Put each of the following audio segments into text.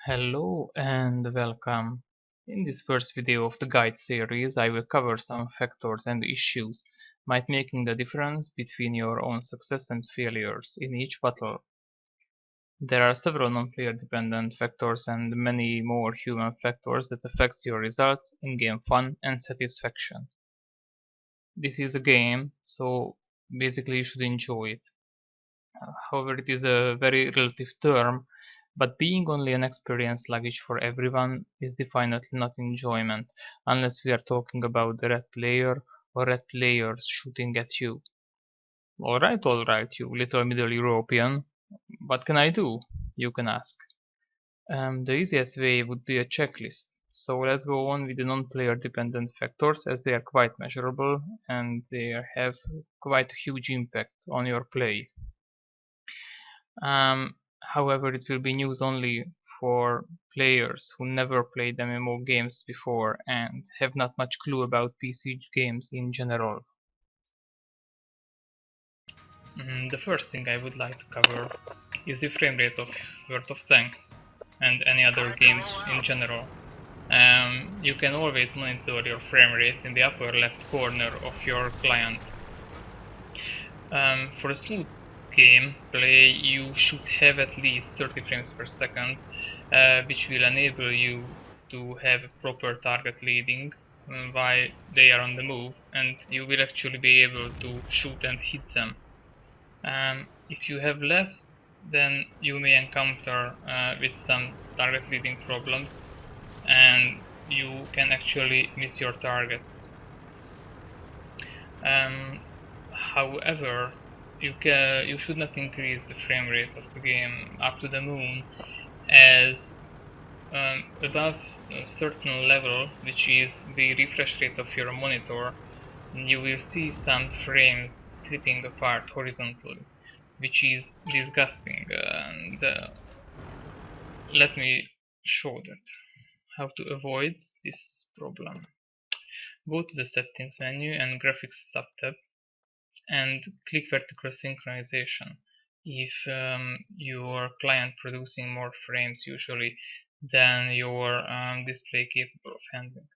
Hello and welcome. In this first video of the guide series, I will cover some factors and issues might making the difference between your own success and failures in each battle. There are several non-player dependent factors and many more human factors that affects your results, in-game fun and satisfaction. This is a game, so basically you should enjoy it. However, it is a very relative term, but being only an experienced luggage for everyone is definitely not enjoyment, unless we are talking about the red player or red players shooting at you. Alright, you little Middle European, what can I do? You can ask. The easiest way would be a checklist. So let's go on with the non-player dependent factors as they are quite measurable and they have quite a huge impact on your play. However, it will be news only for players who never played MMO games before and have not much clue about PC games in general. The first thing I would like to cover is the frame rate of World of Tanks and any other games in general. You can always monitor your frame rate in the upper left corner of your client. For a smooth game play, you should have at least 30 frames per second, which will enable you to have a proper target leading while they are on the move, and you will actually be able to shoot and hit them. If you have less, then you may encounter with some target leading problems, and you can actually miss your targets. However, you should not increase the frame rate of the game up to the moon, as above a certain level, which is the refresh rate of your monitor, you will see some frames slipping apart horizontally, which is disgusting. And let me show that how to avoid this problem. Go to the settings menu and graphics subtab and click vertical synchronization if your client producing more frames usually than your display capable of handling.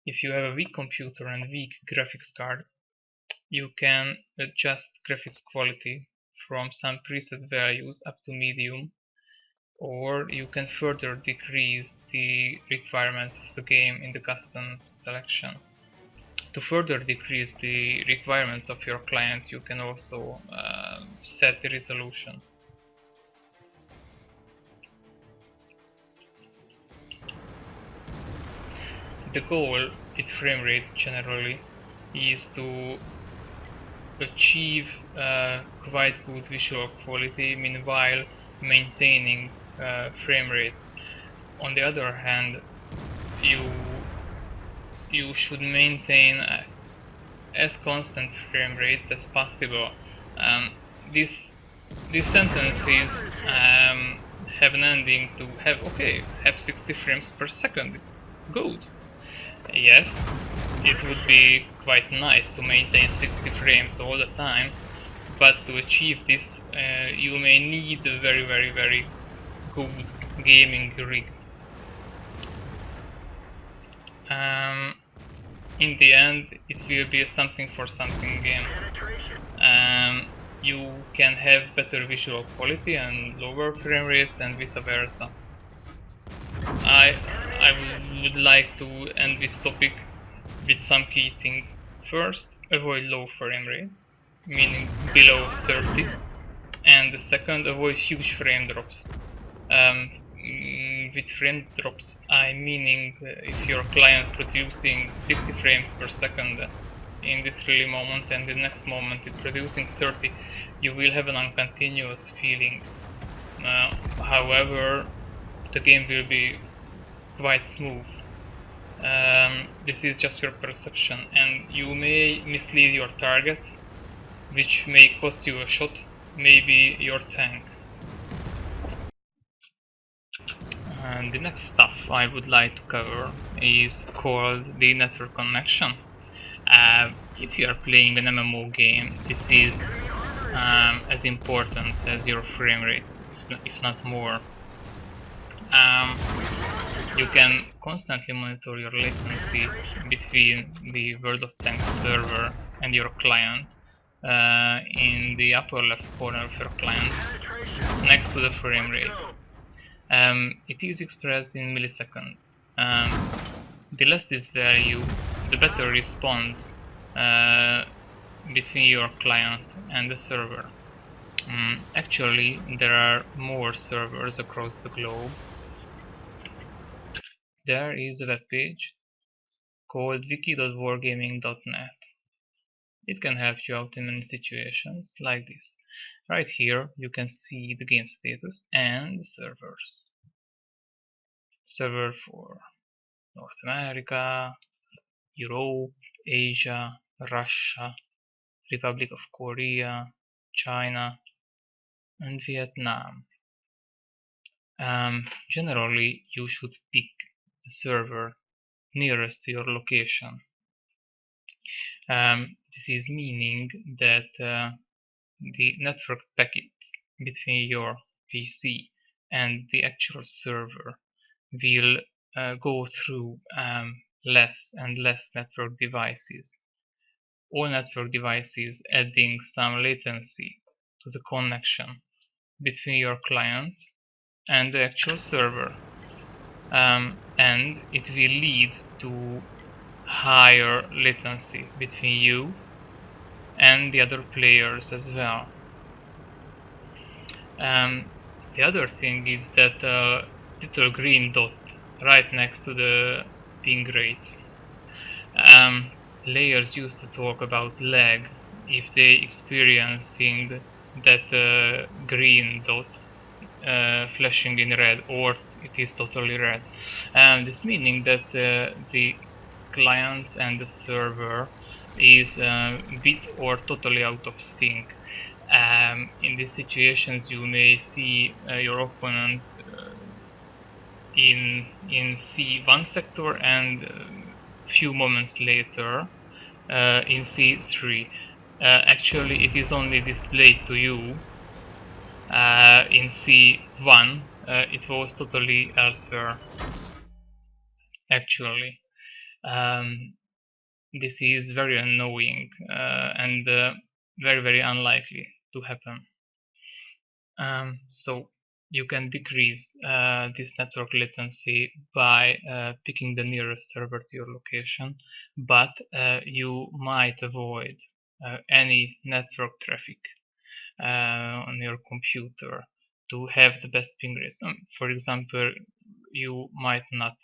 If you have a weak computer and weak graphics card, you can adjust graphics quality from some preset values up to medium, or you can further decrease the requirements of the game in the custom selection. To further decrease the requirements of your client, you can also set the resolution. The goal with frame rate generally is to achieve quite good visual quality meanwhile maintaining frame rates. On the other hand, you should maintain as constant frame rates as possible. These sentences have an ending to have 60 frames per second. It's good. Yes, it would be quite nice to maintain 60 frames all the time, but to achieve this you may need a very good gaming rig. In the end, it will be a something for something game. You can have better visual quality and lower frame rates and vice versa. I would like to end this topic with some key things. First, avoid low frame rates, meaning below 30, and the second, avoid huge frame drops. With frame drops, I'm meaning if your client producing 60 frames per second in this really moment and the next moment it's producing 30, you will have an uncontinuous feeling. However, the game will be quite smooth. This is just your perception, and you may mislead your target, which may cost you a shot, maybe your tank. And the next stuff I would like to cover is called the network connection. If you are playing an MMO game, this is as important as your frame rate, if not more. Um, you can constantly monitor your latency between the World of Tanks server and your client in the upper left corner of your client, next to the frame rate. It is expressed in milliseconds. The less this value, the better response between your client and the server. Actually, there are more servers across the globe. There is a web page called wiki.wargaming.net. It can help you out in many situations like this. Right here you can see the game status and the servers. Server for North America, Europe, Asia, Russia, Republic of Korea, China, and Vietnam. Generally, you should pick the server nearest to your location. This is meaning that the network packets between your PC and the actual server will go through less and less network devices. All network devices adding some latency to the connection between your client and the actual server. And it will lead to higher latency between you and the other players as well. The other thing is that little green dot right next to the ping rate. Players used to talk about lag if they experiencing that green dot flashing in red, or it is totally red. This meaning that the client and the server is bit or totally out of sync. In these situations you may see your opponent in C1 sector and few moments later in C3. Actually it is only displayed to you in C1. It was totally elsewhere actually. This is very annoying and very unlikely to happen. So you can decrease this network latency by picking the nearest server to your location, but you might avoid any network traffic on your computer to have the best ping rate. For example, you might not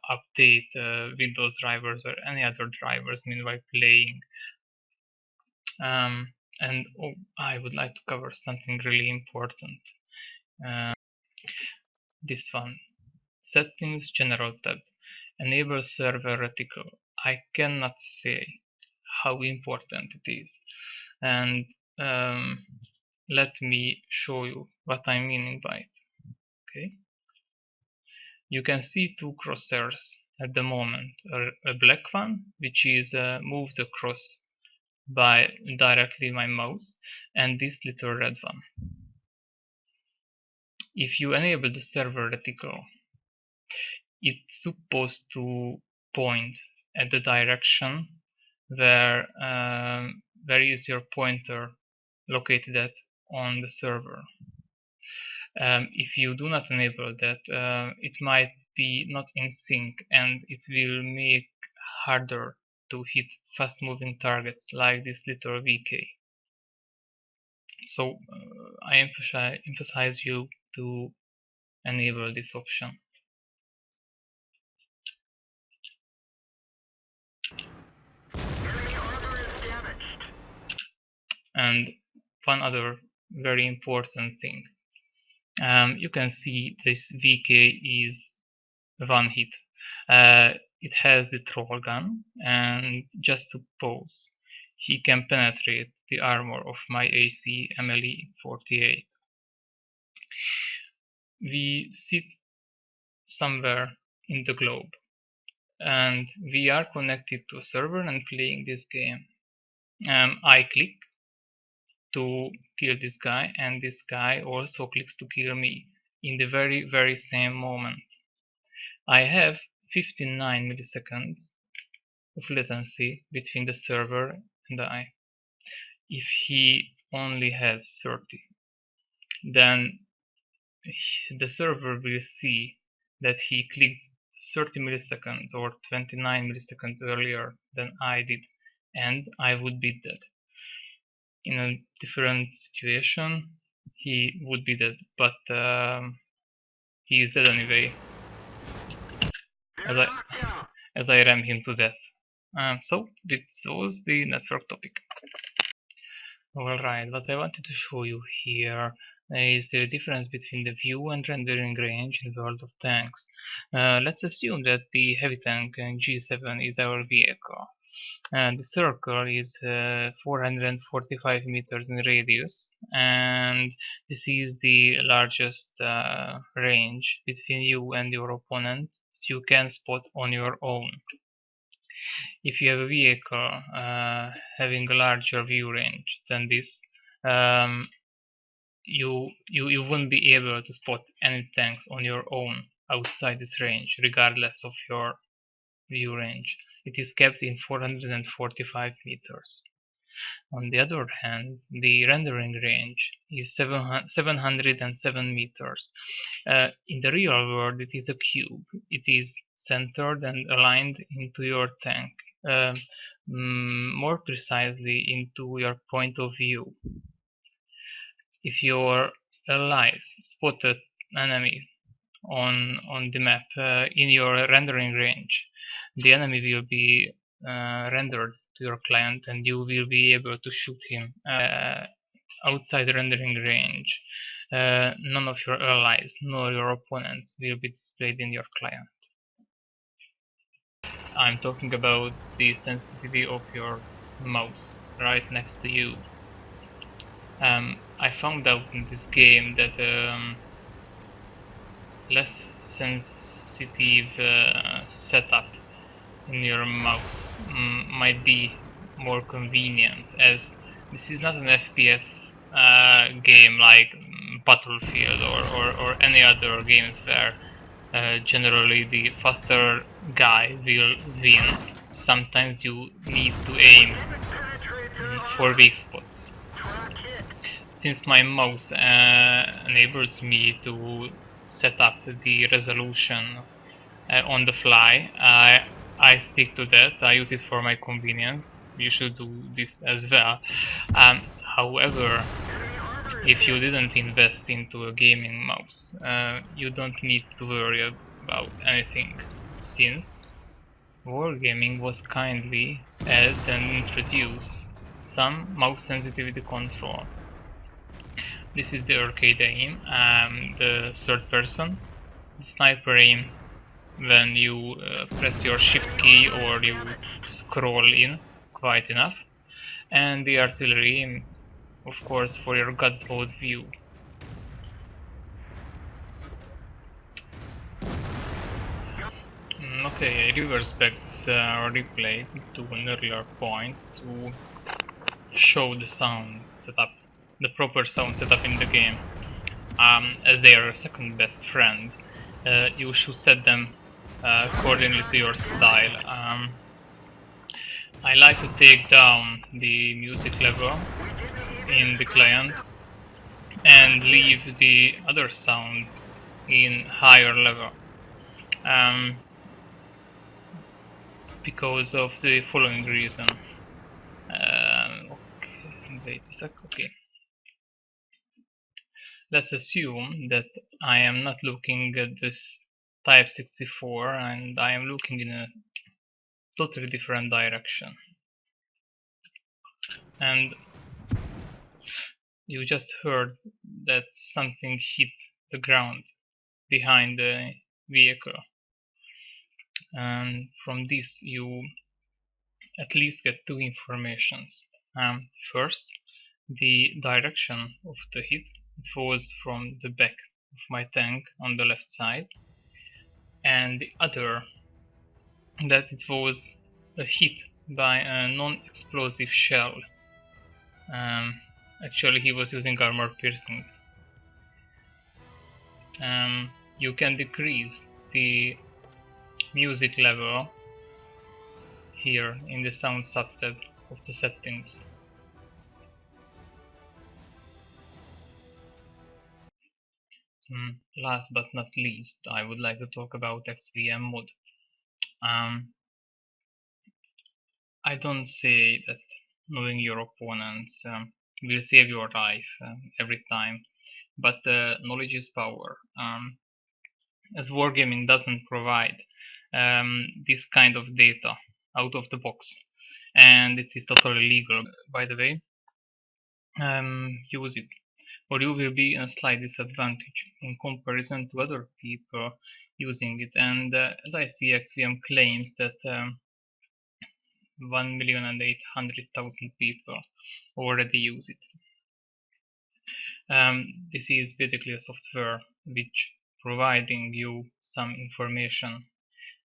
update Windows drivers or any other drivers meanwhile playing. And I would like to cover something really important. This one. Settings General tab. Enable server reticle. I cannot say how important it is. And let me show you what I'm meaning by it. Okay. You can see two crosshairs at the moment. A black one, which is moved across by directly my mouse, and this little red one. If you enable the server reticle, it's supposed to point at the direction where is your pointer located at on the server. If you do not enable that, it might be not in sync, and it will make harder to hit fast moving targets like this little VK. So I emphasize you to enable this option. And one other very important thing. You can see this VK is one hit. It has the troll gun, and just suppose he can penetrate the armor of my AC MLE 48. We sit somewhere in the globe, and we are connected to a server and playing this game. I click to kill this guy, and this guy also clicks to kill me. in the very same moment. I have 59 milliseconds of latency between the server and I. If he only has 30, then the server will see that he clicked 30 milliseconds or 29 milliseconds earlier than I did, and I would be dead. In a different situation, he would be dead, but he is dead anyway, as I ram him to death. So this was the network topic. Alright, what I wanted to show you here is the difference between the view and rendering range in World of Tanks. Let's assume that the heavy tank G7 is our vehicle. The circle is 445 meters in radius, and this is the largest range between you and your opponent you can spot on your own. If you have a vehicle having a larger view range than this, you won't be able to spot any tanks on your own outside this range, regardless of your view range. It is kept in 445 meters. On the other hand, the rendering range is 707 meters. In the real world, it is a cube. It is centered and aligned into your tank, more precisely into your point of view. If your allies spot an enemy on the map in your rendering range, the enemy will be rendered to your client, and you will be able to shoot him outside the rendering range. None of your allies nor your opponents will be displayed in your client. I'm talking about the sensitivity of your mouse right next to you. I found out in this game that less sensitive setup in your mouse might be more convenient, as this is not an FPS game like Battlefield or any other games where generally the faster guy will win. Sometimes you need to aim for weak spots. Since my mouse enables me to set up the resolution on the fly, I stick to that. I use it for my convenience. You should do this as well. However, if you didn't invest into a gaming mouse, you don't need to worry about anything, since wargaming was kindly add and introduce some mouse sensitivity control. This is the arcade aim, the third person, the sniper aim when you press your shift key or you scroll in quite enough, and the artillery aim, of course, for your God's mode view. Okay, I reverse back this replay to an earlier point to show the sound setup, the proper sound setup in the game. As they are second best friend, you should set them accordingly to your style. I like to take down the music level in the client and leave the other sounds in higher level, because of the following reason. Okay, wait a sec. Okay, let's assume that I am not looking at this Type 64 and I am looking in a totally different direction, and you just heard that something hit the ground behind the vehicle, and from this you at least get two informations. First, the direction of the hit. It was from the back of my tank on the left side, and the other, that it was a hit by a non-explosive shell. Actually, he was using armor piercing. You can decrease the music level here in the sound subtab of the settings. Last but not least, I would like to talk about XVM mode. I don't say that knowing your opponents will save your life every time, but knowledge is power. As wargaming doesn't provide this kind of data out of the box, and it is totally legal, by the way, use it, or you will be in a slight disadvantage in comparison to other people using it. And as I see, XVM claims that 1,800,000 people already use it. This is basically a software which providing you some information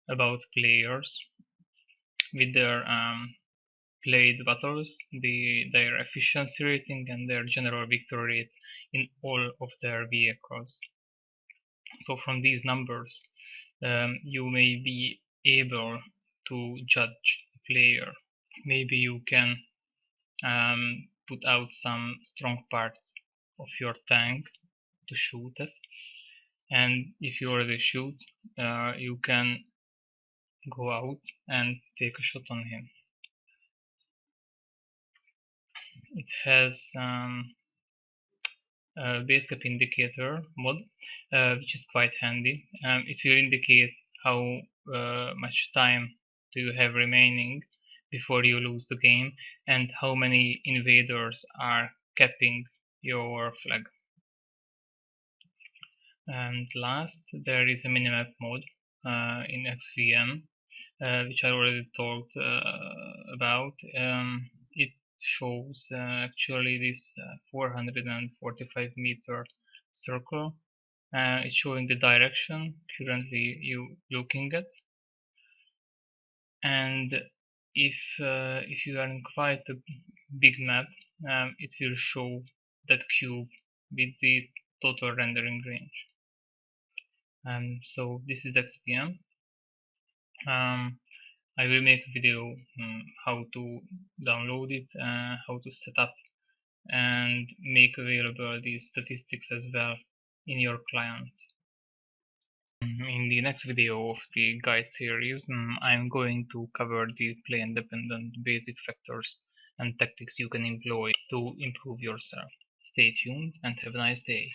about players with their played battles, their efficiency rating, and their general victory rate in all of their vehicles. So from these numbers, you may be able to judge a player. Maybe you can put out some strong parts of your tank to shoot it, and if you already shoot, you can go out and take a shot on him. It has a base cap indicator mod, which is quite handy. It will indicate how much time do you have remaining before you lose the game, and how many invaders are capping your flag. And last, there is a minimap mode in XVM, which I already talked about. It shows actually this 445-meter circle. It's showing the direction currently you looking at, and if you are in quite a big map, it will show that cube with the total rendering range. So this is XVM. I will make a video how to download it, how to set up and make available these statistics as well in your client. In the next video of the guide series, I'm going to cover the play independent basic factors and tactics you can employ to improve yourself. Stay tuned and have a nice day.